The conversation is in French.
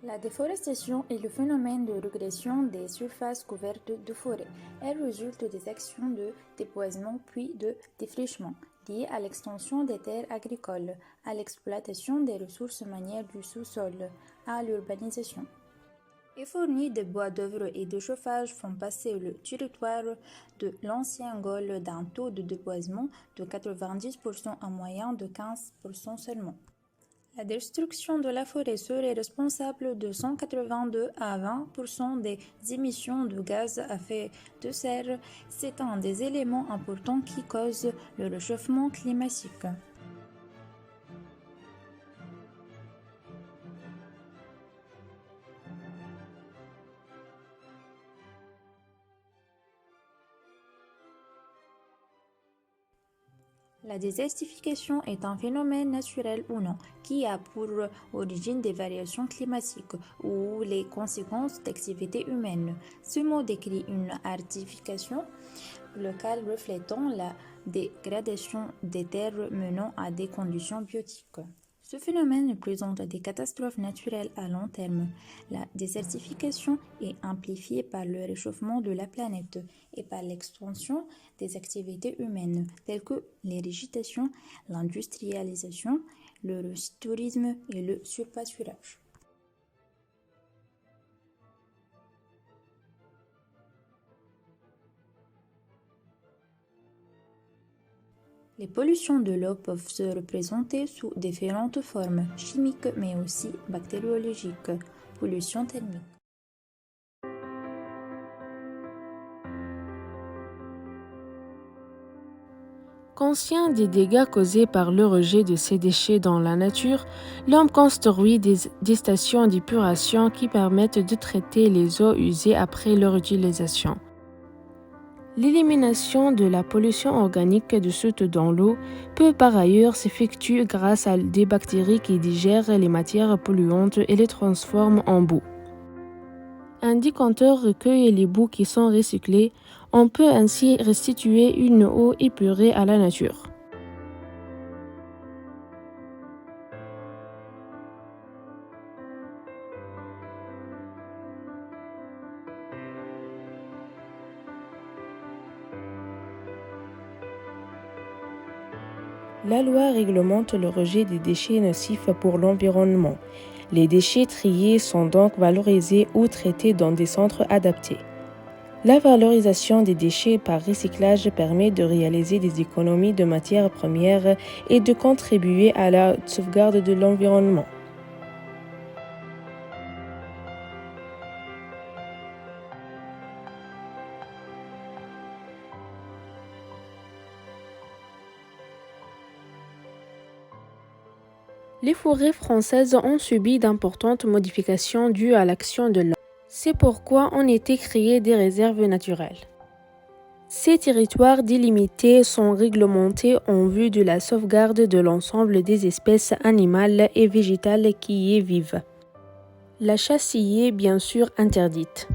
La déforestation est le phénomène de régression des surfaces couvertes de forêt. Elle résulte des actions de déboisement puis de défrichement, liées à l'extension des terres agricoles, à l'exploitation des ressources minières du sous-sol, à l'urbanisation. Les fournis de bois d'œuvre et de chauffage font passer le territoire de l'ancien Gaule d'un taux de déboisement de 90% en moyen de 15% seulement. La destruction de la forêt serait responsable de 182 à 20% des émissions de gaz à effet de serre. C'est un des éléments importants qui cause le réchauffement climatique. La désertification est un phénomène naturel ou non qui a pour origine des variations climatiques ou les conséquences d'activités humaines. Ce mot décrit une artification locale reflétant la dégradation des terres menant à des conditions biotiques. Ce phénomène présente des catastrophes naturelles à long terme. La désertification est amplifiée par le réchauffement de la planète et par l'extension des activités humaines telles que l'irrigation, l'industrialisation, le tourisme et le surpâturage. Les pollutions de l'eau peuvent se représenter sous différentes formes, chimiques mais aussi bactériologiques. Pollution thermique. Conscient des dégâts causés par le rejet de ces déchets dans la nature, l'homme construit des stations d'épuration qui permettent de traiter les eaux usées après leur utilisation. L'élimination de la pollution organique dissoute dans l'eau peut par ailleurs s'effectuer grâce à des bactéries qui digèrent les matières polluantes et les transforment en boue. Un décanteur recueille les boues qui sont recyclées. On peut ainsi restituer une eau épurée à la nature. La loi réglemente le rejet des déchets nocifs pour l'environnement. Les déchets triés sont donc valorisés ou traités dans des centres adaptés. La valorisation des déchets par recyclage permet de réaliser des économies de matières premières et de contribuer à la sauvegarde de l'environnement. Les forêts françaises ont subi d'importantes modifications dues à l'action de l'homme. C'est pourquoi ont été créées des réserves naturelles. Ces territoires délimités sont réglementés en vue de la sauvegarde de l'ensemble des espèces animales et végétales qui y vivent. La chasse y est bien sûr interdite.